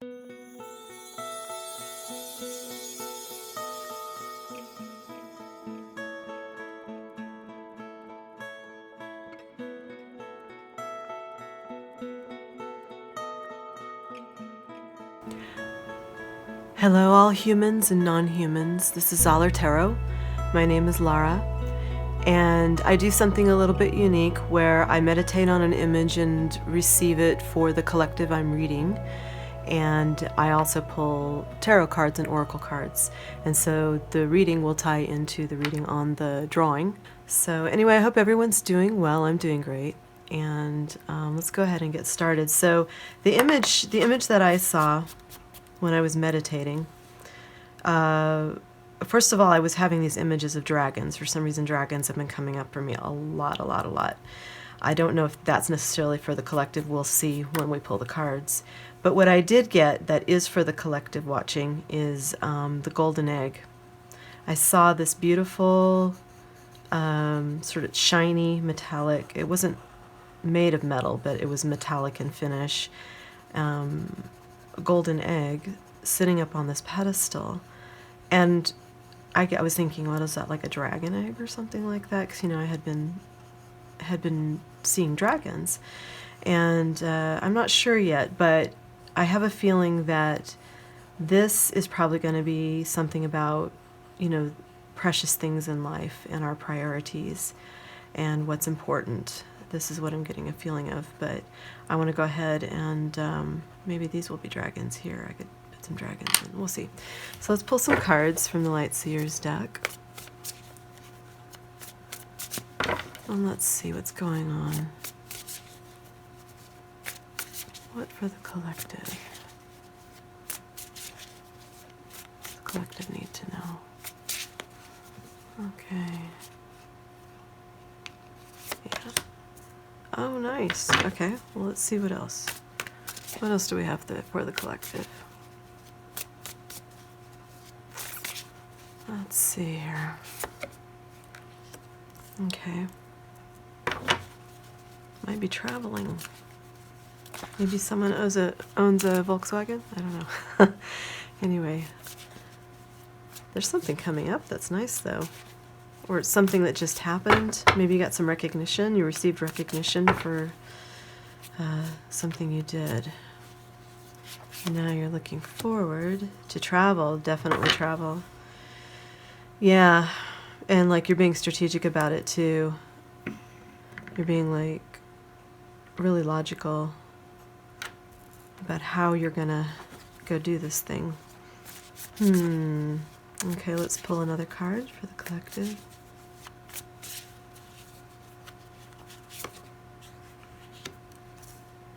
Hello all humans and non-humans, this is Zollar Tarot. My name is Lara, and I do something a little bit unique where I meditate on an image and receive it for the collective I'm reading, and I also pull tarot cards and oracle cards, and so the reading will tie into the reading on the drawing. So anyway, I hope everyone's doing well. I'm doing great, and let's go ahead and get started. So the image that I saw when I was meditating, first of all, I was having these images of dragons. For some reason, dragons have been coming up for me a lot. I don't know if that's necessarily for the collective. We'll see when we pull the cards. But what I did get that is for the collective watching is the golden egg. I saw this beautiful, sort of shiny, metallic, it wasn't made of metal, but it was metallic in finish, golden egg sitting up on this pedestal. And I was thinking, what is that, like a dragon egg or something like that? Because, you know, I had been seeing dragons, and I'm not sure yet, but I have a feeling that this is probably going to be something about, you know, precious things in life and our priorities and what's important. This is what I'm getting a feeling of, but I want to go ahead and maybe these will be dragons here. I could put some dragons in. We'll see. So let's pull some cards from the Light Seers deck. And let's see what's going on. What for the collective? The collective need to know. Okay. Yeah. Oh, nice. Okay, well, let's see what else. What else do we have for the collective? Let's see here. Okay. Might be traveling. Maybe someone owns a Volkswagen? I don't know. Anyway. There's something coming up that's nice, though. Or it's something that just happened. Maybe you got some recognition. You received recognition for something you did. Now you're looking forward to travel. Definitely travel. Yeah. And like you're being strategic about it too. You're being like really logical about how you're gonna go do this thing. Okay, let's pull another card for the collective.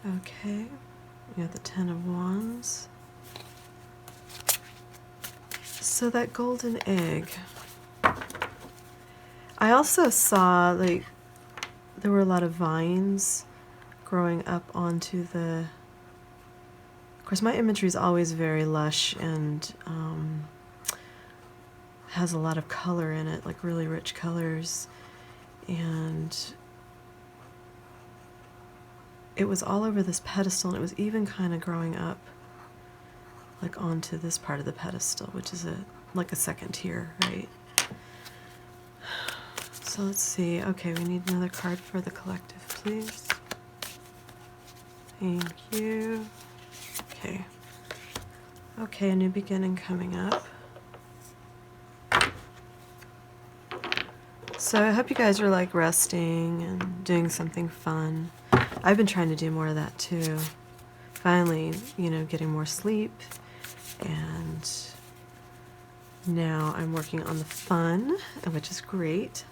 Okay, we got the Ten of Wands. So that golden egg. I also saw, like, there were a lot of vines growing up onto the... Of course, my imagery is always very lush and has a lot of color in it, like really rich colors. And it was all over this pedestal, and it was even kind of growing up like onto this part of the pedestal, which is like a second tier, right? So let's see. Okay, we need another card for the collective, please. Thank you. Okay. Okay, a new beginning coming up. So I hope you guys are like resting and doing something fun. I've been trying to do more of that too. Finally, you know, getting more sleep, and now I'm working on the fun, which is great.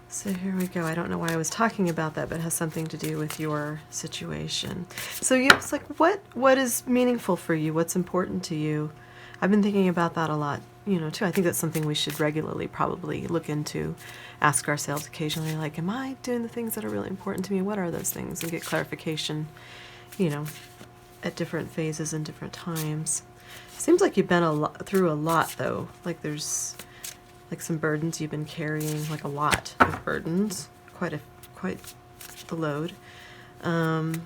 So here we go. I don't know why I was talking about that, but it has something to do with your situation. So yeah, it's like what is meaningful for you? What's important to you? I've been thinking about that a lot, you know, too. I think that's something we should regularly probably look into, ask ourselves occasionally, like, am I doing the things that are really important to me? What are those things? And get clarification, you know, at different phases and different times. Seems like you've been through a lot, though. Like there's like some burdens you've been carrying, like a lot of burdens, quite the load. And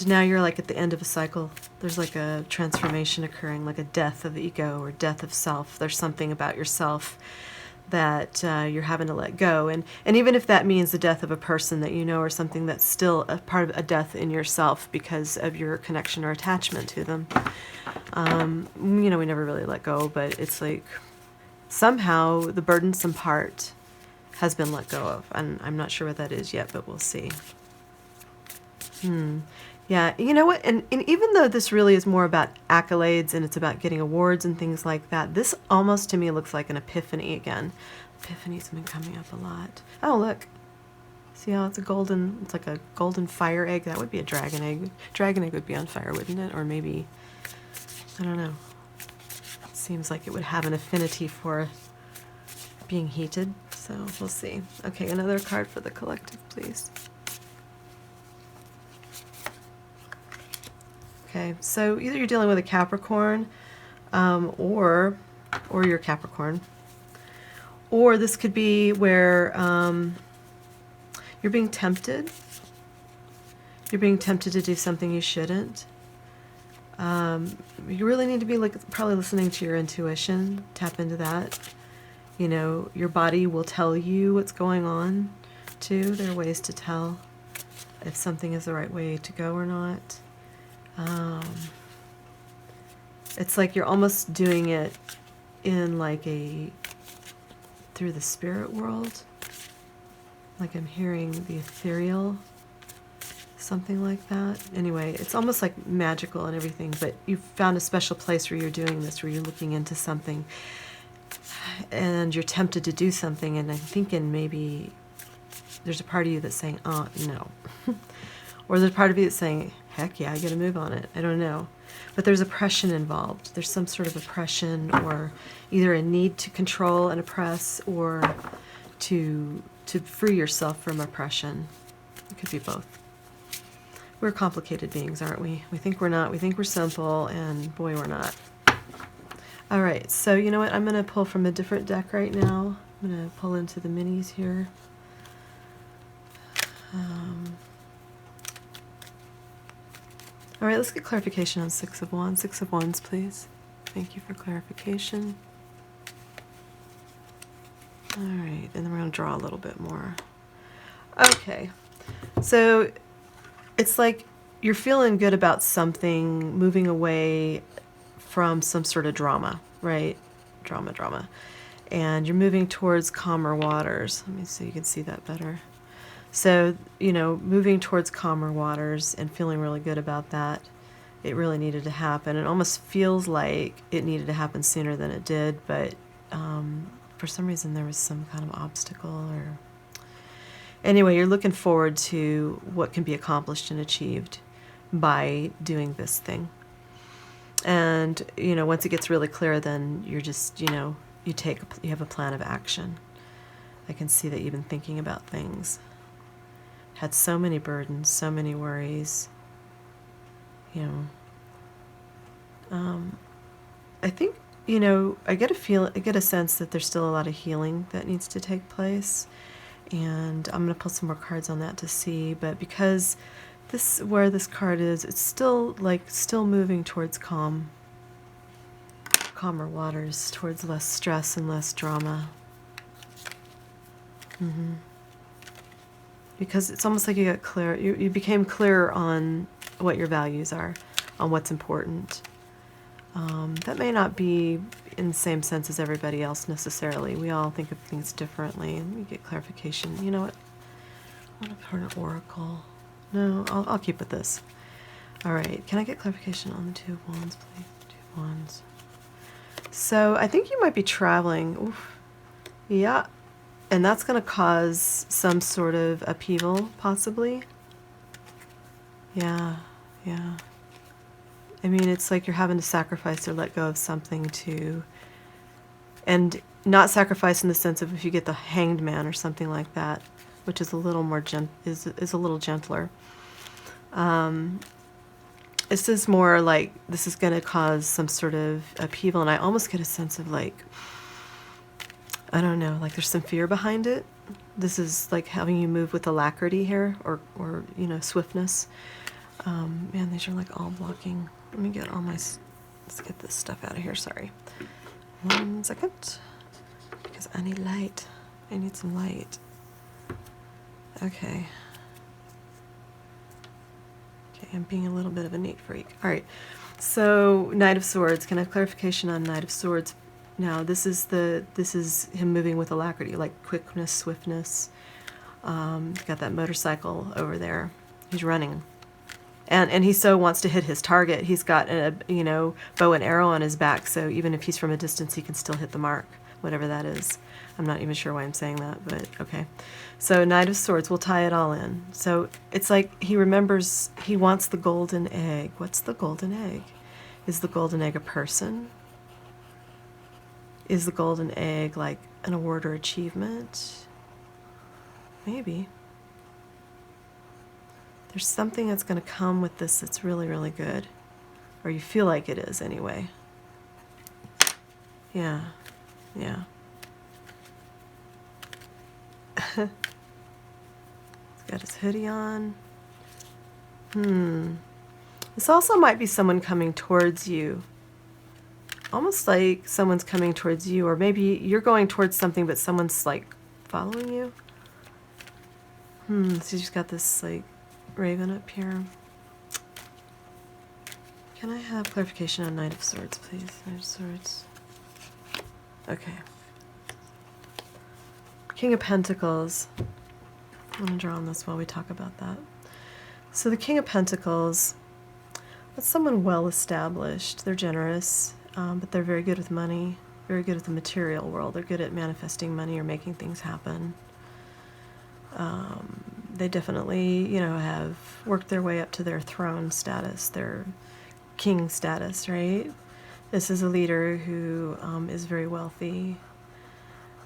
now you're like at the end of a cycle. There's like a transformation occurring, like a death of ego or death of self. There's something about yourself that you're having to let go. And even if that means the death of a person that you know or something, that's still a part of a death in yourself because of your connection or attachment to them. We never really let go, but it's like somehow the burdensome part has been let go of. And I'm not sure what that is yet, but we'll see. Yeah, you know what? And even though this really is more about accolades and it's about getting awards and things like that, this almost to me looks like an epiphany again. Epiphanies have been coming up a lot. Oh, look. See how it's like a golden fire egg? That would be a dragon egg. Dragon egg would be on fire, wouldn't it? Or maybe, I don't know. It seems like it would have an affinity for being heated. So we'll see. Okay, another card for the collective, please. Okay, so either you're dealing with a Capricorn, or you're Capricorn, or this could be where you're being tempted. You're being tempted to do something you shouldn't. You really need to be probably listening to your intuition. Tap into that. Your body will tell you what's going on, too. There are ways to tell if something is the right way to go or not. It's like you're almost doing it in through the spirit world. Like I'm hearing the ethereal, something like that. Anyway, it's almost like magical and everything, but you've found a special place where you're doing this, where you're looking into something and you're tempted to do something, and I'm thinking maybe there's a part of you that's saying, oh, no. Or there's a part of you that's saying, heck yeah, I gotta move on it. I don't know. But there's oppression involved. There's some sort of oppression, or either a need to control and oppress, or to free yourself from oppression. It could be both. We're complicated beings, aren't we? We think we're not. We think we're simple, and boy, we're not. All right, so you know what? I'm going to pull from a different deck right now. I'm going to pull into the minis here. All right, let's get clarification on Six of Wands. Six of Wands, please. Thank you for clarification. All right, and then we're going to draw a little bit more. Okay, so it's like you're feeling good about something, moving away from some sort of drama, right? Drama. And you're moving towards calmer waters. Let me see, you can see that better. So, moving towards calmer waters and feeling really good about that. It really needed to happen. It almost feels like it needed to happen sooner than it did, but for some reason there was some kind of obstacle or... Anyway, you're looking forward to what can be accomplished and achieved by doing this thing. And, once it gets really clear, then you're just, you have a plan of action. I can see that you've been thinking about things. Had so many burdens, so many worries. I think, I get a sense that there's still a lot of healing that needs to take place. And I'm going to pull some more cards on that to see, but because where this card is, it's still moving towards calmer waters, towards less stress and less drama. Because it's almost like you got clear, you became clear on what your values are, on what's important. That may not be in the same sense as everybody else necessarily. We all think of things differently, and we get clarification. You know what? I want to put an oracle. No, I'll keep with this. All right. Can I get clarification on the Two of Wands, please? Two of Wands. So I think you might be traveling. Oof. Yeah. And that's going to cause some sort of upheaval, possibly. Yeah. I mean, it's like you're having to sacrifice or let go of something and not sacrifice in the sense of if you get the Hanged Man or something like that, which is a little more is a little gentler. This is more like this is going to cause some sort of upheaval, and I almost get a sense of I don't know, like there's some fear behind it. This is like having you move with alacrity here, or you know, swiftness. Man, these are like all blocking. Let me get all my, let's get this stuff out of here, sorry. 1 second, because I need light. I need some light. Okay. Okay, I'm being a little bit of a neat freak. All right, so Knight of Swords. Can I have clarification on Knight of Swords? Now, this is him moving with alacrity, like quickness, swiftness. Got that motorcycle over there. He's running. And he so wants to hit his target. He's got a, you know, bow and arrow on his back, so even if he's from a distance, he can still hit the mark, whatever that is. I'm not even sure why I'm saying that, but okay. So Knight of Swords, we'll tie it all in. So it's like he remembers, he wants the golden egg. What's the golden egg? Is the golden egg a person? Is the golden egg like an award or achievement? Maybe. There's something that's going to come with this that's really, really good. Or you feel like it is anyway. Yeah. Yeah. He's got his hoodie on. This also might be someone coming towards you. Almost like someone's coming towards you, or maybe you're going towards something, but someone's like following you. So you've got this like raven up here. Can I have clarification on Knight of Swords, please? Knight of Swords. Okay. King of Pentacles. I'm going to draw on this while we talk about that. So the King of Pentacles, that's someone well established. They're generous, but they're very good with money, very good with the material world. They're good at manifesting money or making things happen. They definitely, you know, have worked their way up to their throne status, their king status, right? This is a leader who is very wealthy,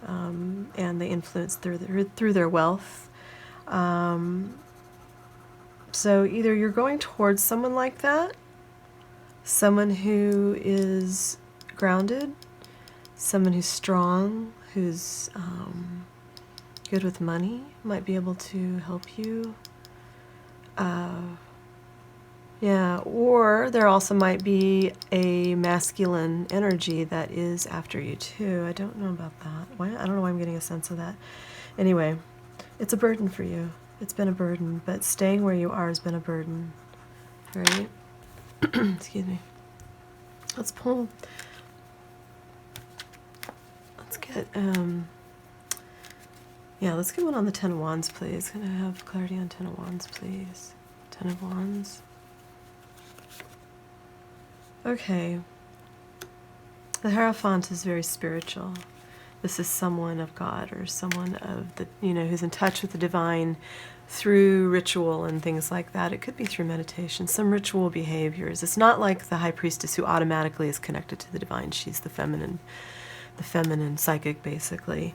and they influence through their wealth. So either you're going towards someone like that, someone who is grounded, someone who's strong, who's good with money, might be able to help you. Yeah, or there also might be a masculine energy that is after you too. I don't know about that. Why? I don't know why I'm getting a sense of that. Anyway, it's a burden for you. It's been a burden, but staying where you are has been a burden, right? Excuse me. Let's pull. Let's get, yeah, let's get one on the Ten of Wands, please. Can I have clarity on Ten of Wands, please? Ten of Wands. Okay. The Hierophant is very spiritual. This is someone of God, or someone of the, you know, who's in touch with the divine through ritual and things like that. It could be through meditation, some ritual behaviors. It's not like the High Priestess who automatically is connected to the divine. She's the feminine psychic, basically.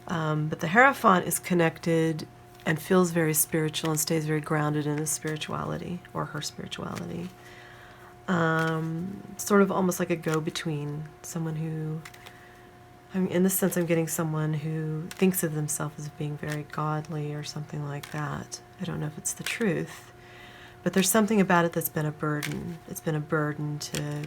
But the Hierophant is connected and feels very spiritual and stays very grounded in his spirituality, or her spirituality. Sort of almost like a go-between, someone who, I mean, in this sense, I'm getting someone who thinks of themselves as being very godly or something like that. I don't know if it's the truth, but there's something about it that's been a burden. It's been a burden to,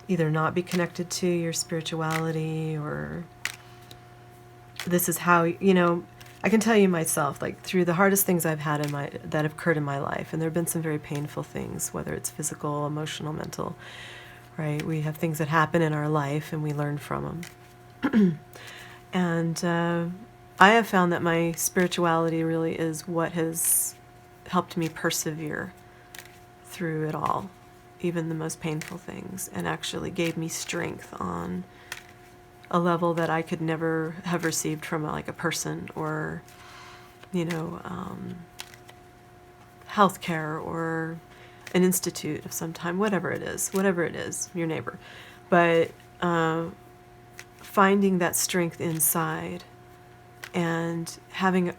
either not be connected to your spirituality, or this is how, you know, I can tell you myself, like through the hardest things I've had that have occurred in my life, and there have been some very painful things, whether it's physical, emotional, mental, right? We have things that happen in our life and we learn from them. And I have found that my spirituality really is what has helped me persevere through it all, even the most painful things, and actually gave me strength on a level that I could never have received from like a person, or, you know, healthcare, or an institute of some time, whatever it is, your neighbor. But finding that strength inside and having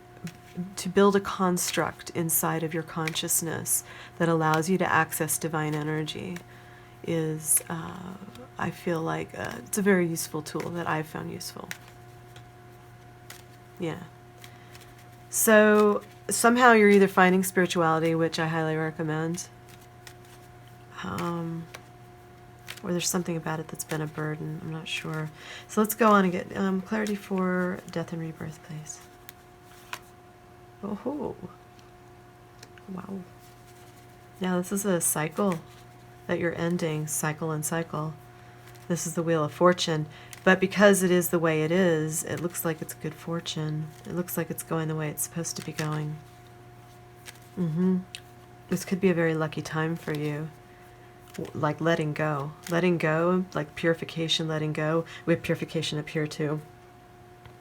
to build a construct inside of your consciousness that allows you to access divine energy is, I feel like it's a very useful tool that I've found useful. Yeah. So somehow you're either finding spirituality, which I highly recommend, or there's something about it that's been a burden. I'm not sure. So let's go on and get clarity for death and rebirth, please. Oh, wow. Now this is a cycle that you're ending, cycle and cycle. This is the Wheel of Fortune. But because it is the way it is, it looks like it's good fortune. It looks like it's going the way it's supposed to be going. This could be a very lucky time for you. Like letting go, like purification, letting go. We have purification up here too.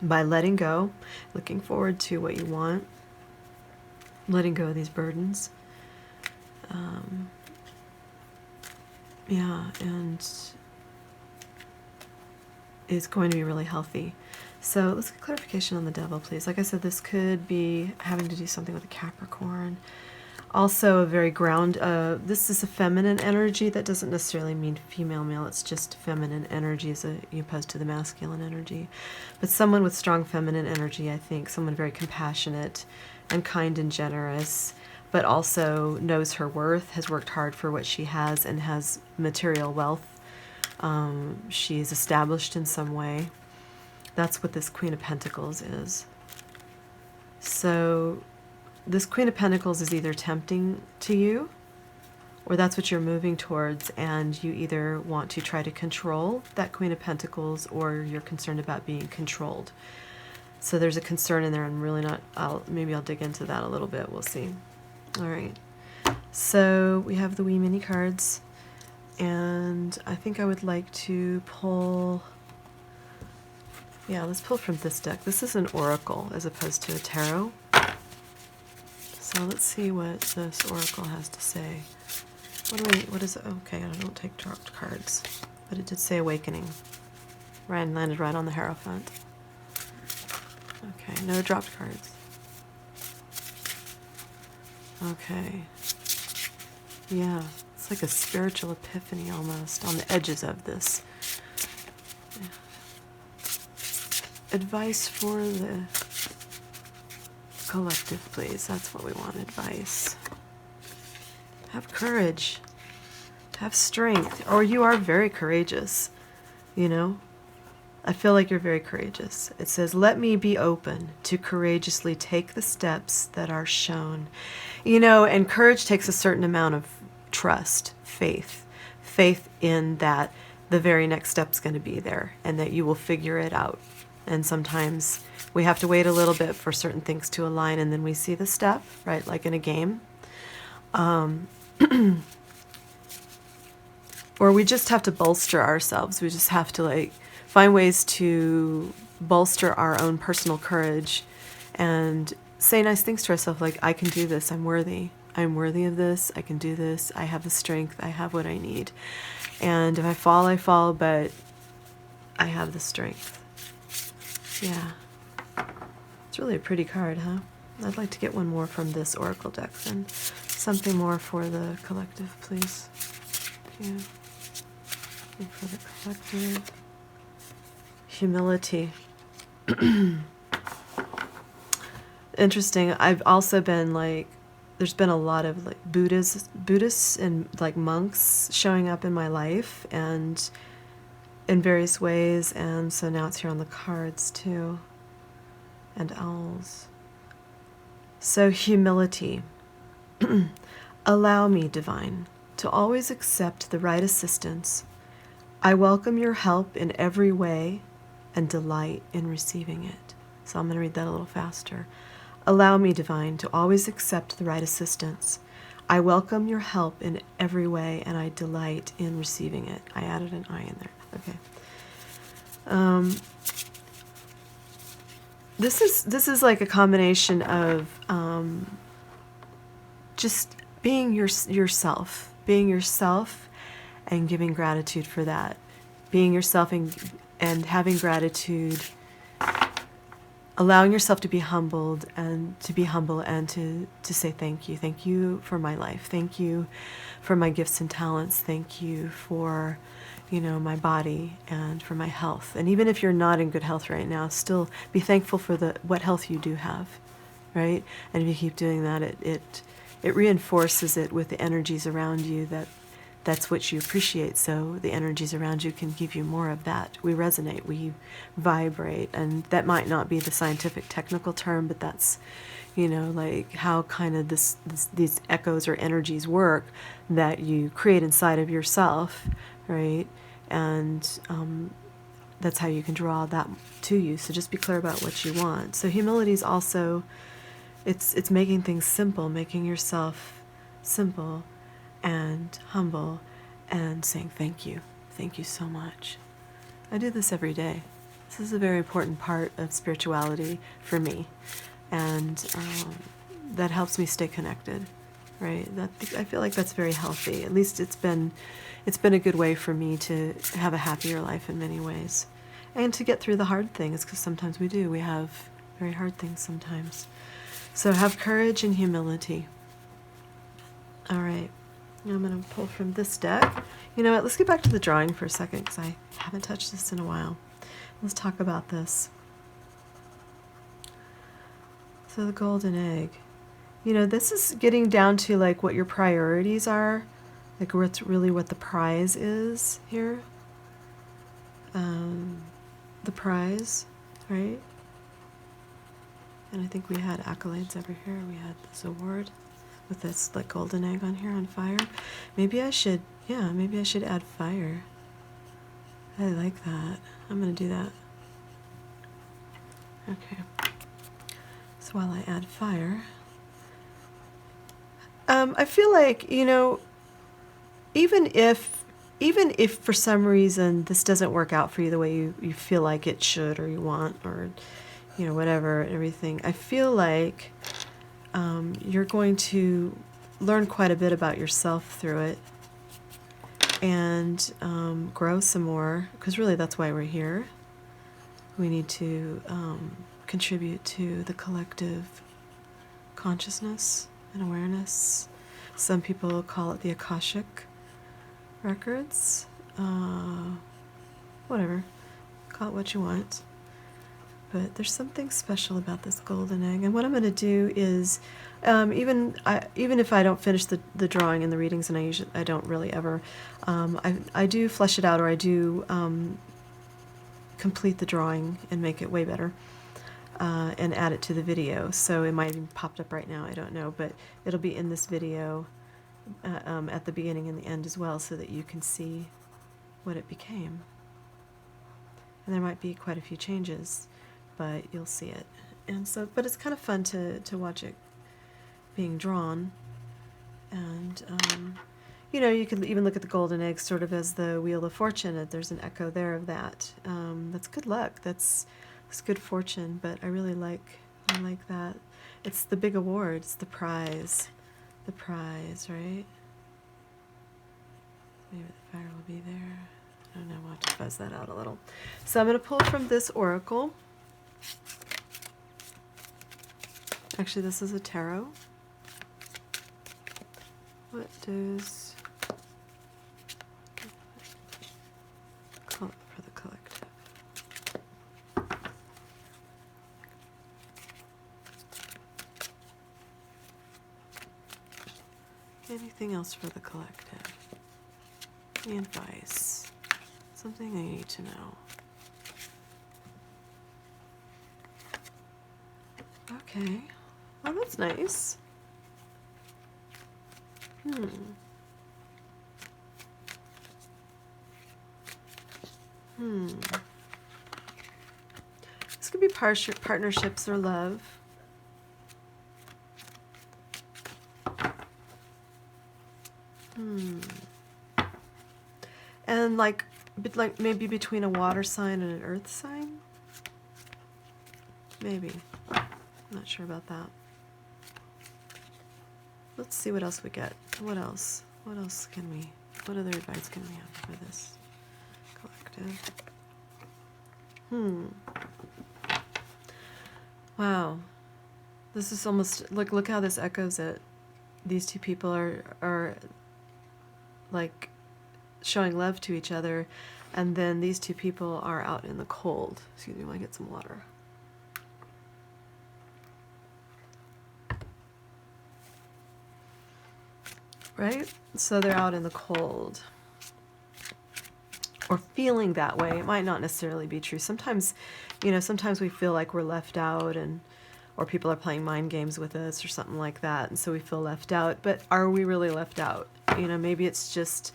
By letting go, looking forward to what you want, letting go of these burdens. Yeah, and it's going to be really healthy. So let's get clarification on the devil, please. Like I said, this could be having to do something with a Capricorn. Also a very this is a feminine energy. That doesn't necessarily mean female, male. It's just feminine energy as opposed to the masculine energy. But someone with strong feminine energy, I think. Someone very compassionate and kind and generous, but also knows her worth, has worked hard for what she has, and has material wealth. She's established in some way. That's what this Queen of Pentacles is. So this Queen of Pentacles is either tempting to you, or that's what you're moving towards, and you either want to try to control that Queen of Pentacles, or you're concerned about being controlled. So there's a concern in there. I'm really not, maybe I'll dig into that a little bit. We'll see. All right. So we have the wee mini cards, and I think I would like to pull, yeah, let's pull from this deck. This is an oracle as opposed to a tarot. So let's see what this oracle has to say. What is it? Okay, I don't take dropped cards, but it did say awakening. Ryan landed right on the Hierophant. Okay, no dropped cards. Okay. Yeah, it's like a spiritual epiphany almost on the edges of this. Yeah. Advice for the collective, please. That's what we want, advice. Have courage. Have strength. Or you are very courageous, you know? I feel like you're very courageous. It says, let me be open to courageously take the steps that are shown. You know, and courage takes a certain amount of trust, faith in that the very next step's going to be there and that you will figure it out. And sometimes we have to wait a little bit for certain things to align, and then we see the step, right? Like in a game. Or we just have to bolster ourselves. We just have to like find ways to bolster our own personal courage and say nice things to ourselves, like, I can do this, I'm worthy of this, I can do this, I have the strength, I have what I need. And if I fall, I fall, but I have the strength. Yeah. It's really a pretty card, huh? I'd like to get one more from this oracle deck then. Something more for the collective, please. Yeah. And for the collective. Humility. Interesting. I've also been like, there's been a lot of like Buddhists and like monks showing up in my life and in various ways, and so now it's here on the cards too. And owls. So humility. Allow me, divine, to always accept the right assistance. I welcome your help in every way and delight in receiving it. So I'm going to read that a little faster. Allow me, divine, to always accept the right assistance. I welcome your help in every way and I delight in receiving it. I added an I in there. Okay. This is like a combination of just being yourself, and giving gratitude for that, being yourself and having gratitude, allowing yourself to be humbled and to be humble and to say thank you for my life, thank you for my gifts and talents, thank you for my body and for my health. And even if you're not in good health right now, still be thankful for what health you do have, right? And if you keep doing that, it reinforces it with the energies around you that's what you appreciate. So the energies around you can give you more of that. We resonate, we vibrate, and that might not be the scientific technical term, but that's, like how kind of these echoes or energies work that you create inside of yourself, right? And that's how you can draw that to you. So just be clear about what you want. So humility is also, it's making things simple, making yourself simple and humble, and saying thank you. Thank you so much. I do this every day. This is a very important part of spirituality for me, and that helps me stay connected, right? I feel like that's very healthy. At least it's been a good way for me to have a happier life in many ways, and to get through the hard things, because sometimes we have very hard things sometimes. So have courage and humility. All right. Now I'm going to pull from this deck. You know what? Let's get back to the drawing for a second, because I haven't touched this in a while. Let's talk about this. So the golden egg. This is getting down to like what your priorities are, like what's really what the prize is here. The prize, right? And I think we had accolades over here. We had this award with this like golden egg on here on fire. Maybe I should add fire. I like that. I'm going to do that. Okay. So while I add fire, I feel like, even if for some reason this doesn't work out for you the way you feel like it should, or you want, or, whatever and everything, I feel like you're going to learn quite a bit about yourself through it, and grow some more, because really that's why we're here. We need to contribute to the collective consciousness and awareness. Some people call it the Akashic records. Whatever. Call it what you want. But there's something special about this golden egg. And what I'm going to do is, even if I don't finish the drawing and the readings, and I don't really ever, I do flesh it out, or I do complete the drawing and make it way better, and add it to the video. So it might even popped up right now, I don't know, but it'll be in this video at the beginning and the end as well, so that you can see what it became. And there might be quite a few changes, but you'll see it. And so, but it's kind of fun to watch it being drawn. And you could even look at the golden egg sort of as the wheel of fortune. There's an echo there of that. That's good luck. That's good fortune. But I really like that. It's the big award. It's the prize. The prize, right? Maybe the fire will be there. I don't know. We'll have to fuzz that out a little. So I'm going to pull from this oracle. Actually, this is a tarot. What does call it for the collective? Anything else for the collective? Any advice? Something I need to know. Okay. Oh, that's nice. This could be partnerships or love. And like maybe between a water sign and an earth sign? Maybe. I'm not sure about that. Let's see what else we get. What else? What other advice can we have for this collective? Wow. This is almost, look how this echoes it. These two people are like showing love to each other, and then these two people are out in the cold. Excuse me, I get some water. Right? So they're out in the cold. Or feeling that way. It might not necessarily be true. Sometimes, sometimes we feel like we're left out, or people are playing mind games with us or something like that, and so we feel left out. But are we really left out? Maybe it's just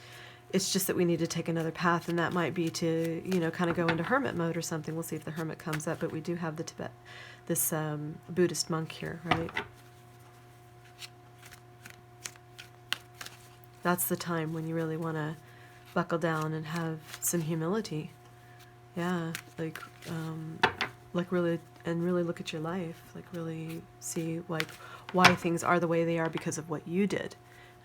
that we need to take another path, and that might be to, kind of go into hermit mode or something. We'll see if the hermit comes up, but we do have this Buddhist monk here, right? That's the time when you really want to buckle down and have some humility. Yeah, like really look at your life, like really see like why things are the way they are because of what you did.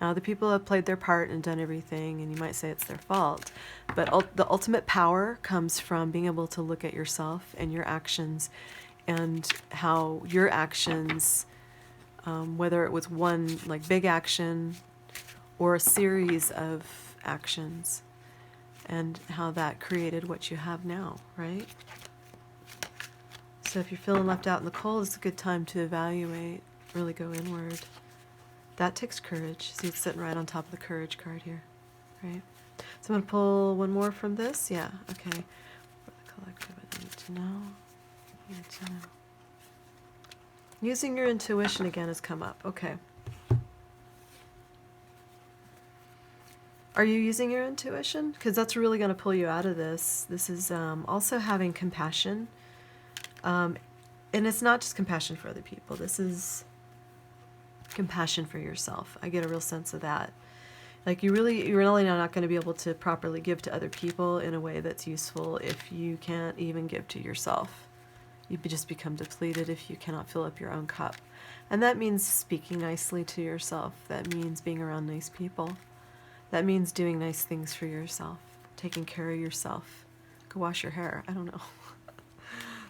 Now the people have played their part and done everything, and you might say it's their fault, but the ultimate power comes from being able to look at yourself and your actions, and how your actions, whether it was one like big action or a series of actions, and how that created what you have now, right? So if you're feeling left out in the cold, it's a good time to evaluate, really go inward. That takes courage. See, it's sitting right on top of the courage card here, right? So I'm going to pull one more from this. Yeah, okay. For the collective, I need to know. Using your intuition again has come up. Okay. Are you using your intuition? Because that's really going to pull you out of this. This is also having compassion. And it's not just compassion for other people. This is compassion for yourself. I get a real sense of that. Like you're really not going to be able to properly give to other people in a way that's useful if you can't even give to yourself. You just become depleted if you cannot fill up your own cup. And that means speaking nicely to yourself. That means being around nice people. That means doing nice things for yourself, taking care of yourself. Go wash your hair. I don't know.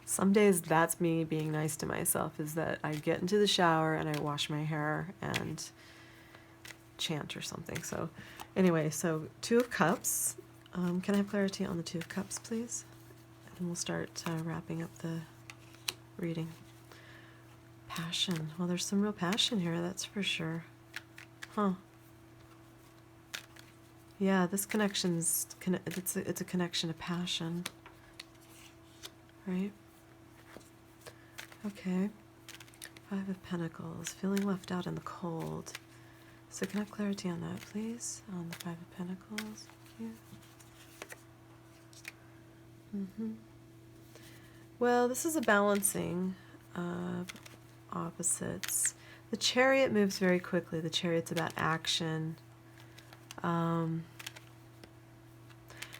Some days that's me being nice to myself, is that I get into the shower and I wash my hair and chant or something. So anyway, so Two of Cups. Can I have clarity on the Two of Cups, please? And we'll start wrapping up the reading. Passion. Well, there's some real passion here, that's for sure. Huh. Yeah, this connection's it's a connection of passion, right? Okay. Five of Pentacles, feeling left out in the cold. So can I have clarity on that, please? On the Five of Pentacles. Thank you. Well, this is a balancing of opposites. The Chariot moves very quickly. The Chariot's about action.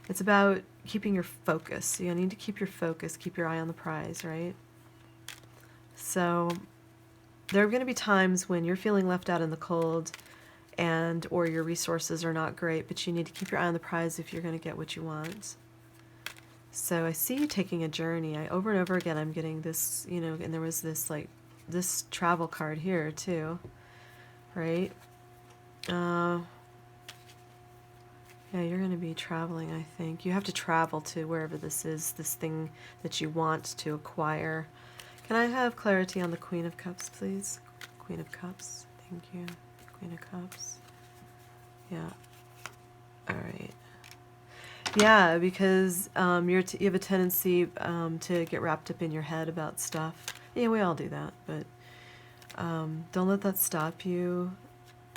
It's about keeping your focus. You need to keep your focus, keep your eye on the prize, right? So there are going to be times when you're feeling left out in the cold or your resources are not great, but you need to keep your eye on the prize if you're going to get what you want. So I see you taking a journey. Over and over again I'm getting this, and there was this travel card here too, right? Yeah, you're going to be traveling, I think. You have to travel to wherever this is, this thing that you want to acquire. Can I have clarity on the Queen of Cups, please? Queen of Cups. Thank you. Queen of Cups. Yeah. All right. Yeah, because you have a tendency to get wrapped up in your head about stuff. Yeah, we all do that, but don't let that stop you.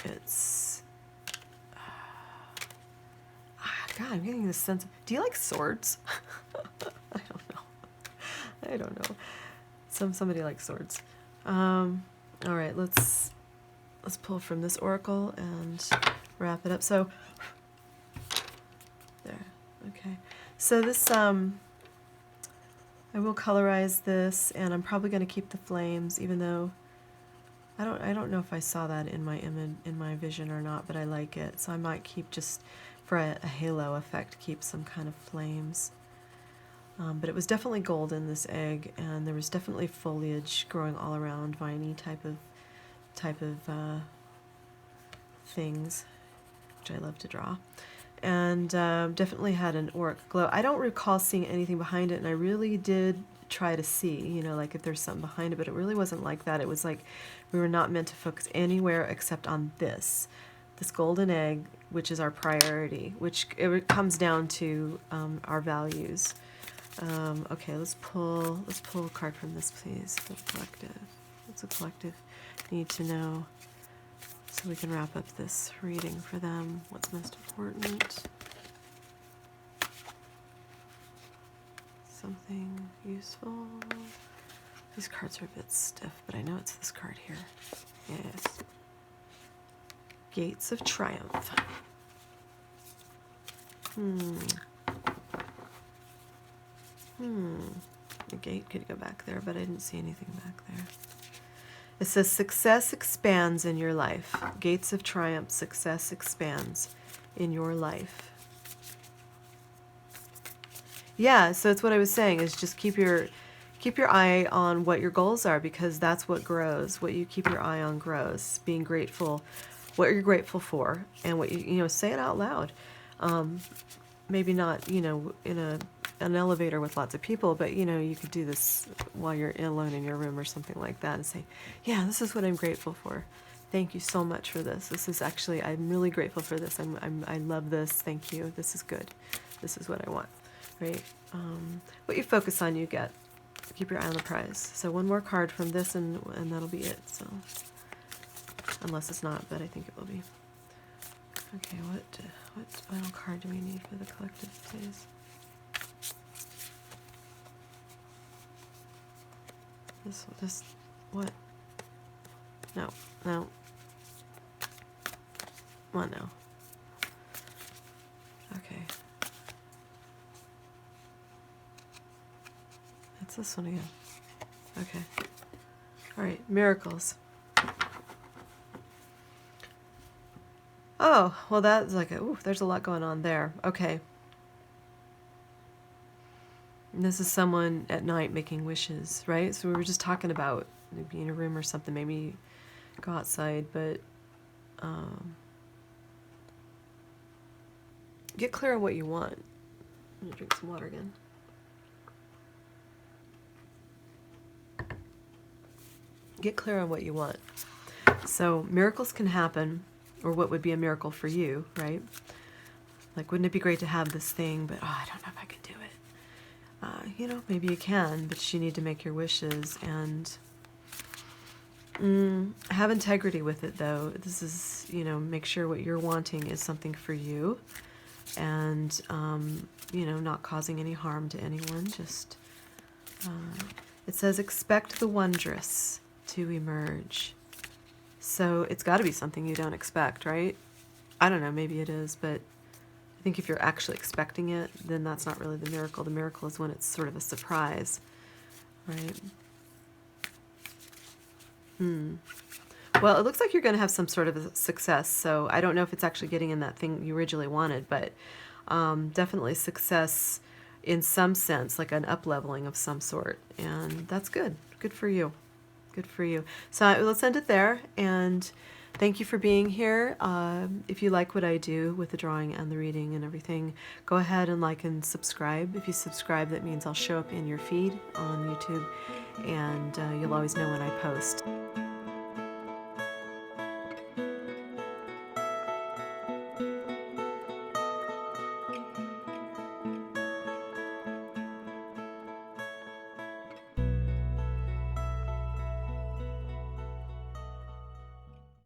It's... God, I'm getting this sense of... Do you like swords? I don't know. Somebody likes swords. All right, let's pull from this oracle and wrap it up. So there. Okay. So this I will colorize this, and I'm probably going to keep the flames, even though I don't know if I saw that in my image, in my vision or not, but I like it. So I might keep, just for a halo effect, keep some kind of flames. But it was definitely gold in this egg, and there was definitely foliage growing all around, viney type of things, which I love to draw. and definitely had an auric glow. I don't recall seeing anything behind it, and I really did try to see, you know, like if there's something behind it, but it really wasn't like that. It was like we were not meant to focus anywhere except on this golden egg, which is our priority, which it comes down to our values. Okay, let's pull a card from this, please. The collective. What's a collective need to know so we can wrap up this reading for them? What's most important? Something useful. These cards are a bit stiff, but I know it's this card here. Yes. Gates of Triumph. The gate could go back there, but I didn't see anything back there. It says success expands in your life. Gates of Triumph, success expands in your life. Yeah, so it's what I was saying, is just keep your eye on what your goals are, because that's what grows. What you keep your eye on grows. Being grateful, what you're grateful for, and what you know, say it out loud. Maybe not, you know, in an elevator with lots of people, but you know, you could do this while you're alone in your room or something like that, and say, yeah, this is what I'm grateful for. Thank you so much for this. This is actually, I'm really grateful for this. I love this. Thank you. This is good. This is what I want. Right? What you focus on, you get. Keep your eye on the prize. So one more card from this, and that'll be it. So, unless it's not, but I think it will be. Okay, what final card do we need for the collective, please? This, what? No. What now? Okay. It's this one again. Okay. All right, miracles. Oh, well, that's like, ooh, there's a lot going on there. Okay. And this is someone at night making wishes, right? So we were just talking about maybe in a room or something, maybe go outside, but get clear on what you want. I'm gonna drink some water again. Get clear on what you want. So miracles can happen, or what would be a miracle for you, right? Like, wouldn't it be great to have this thing, but I don't know if I could do it. You know, maybe you can, but you need to make your wishes, and have integrity with it, though. This is, you know, make sure what you're wanting is something for you, and, you know, not causing any harm to anyone. Just, it says, expect the wondrous to emerge. So it's got to be something you don't expect, right? I don't know, maybe it is, but I think if you're actually expecting it, then that's not really the miracle. The miracle is when it's sort of a surprise, right? Well, it looks like you're going to have some sort of a success, so I don't know if it's actually getting in that thing you originally wanted, but definitely success in some sense, like an up-leveling of some sort, and that's good. Good for you. Good for you. So let's end it there, and thank you for being here. If you like what I do with the drawing and the reading and everything, go ahead and like and subscribe. If you subscribe, that means I'll show up in your feed on YouTube, and you'll always know when I post.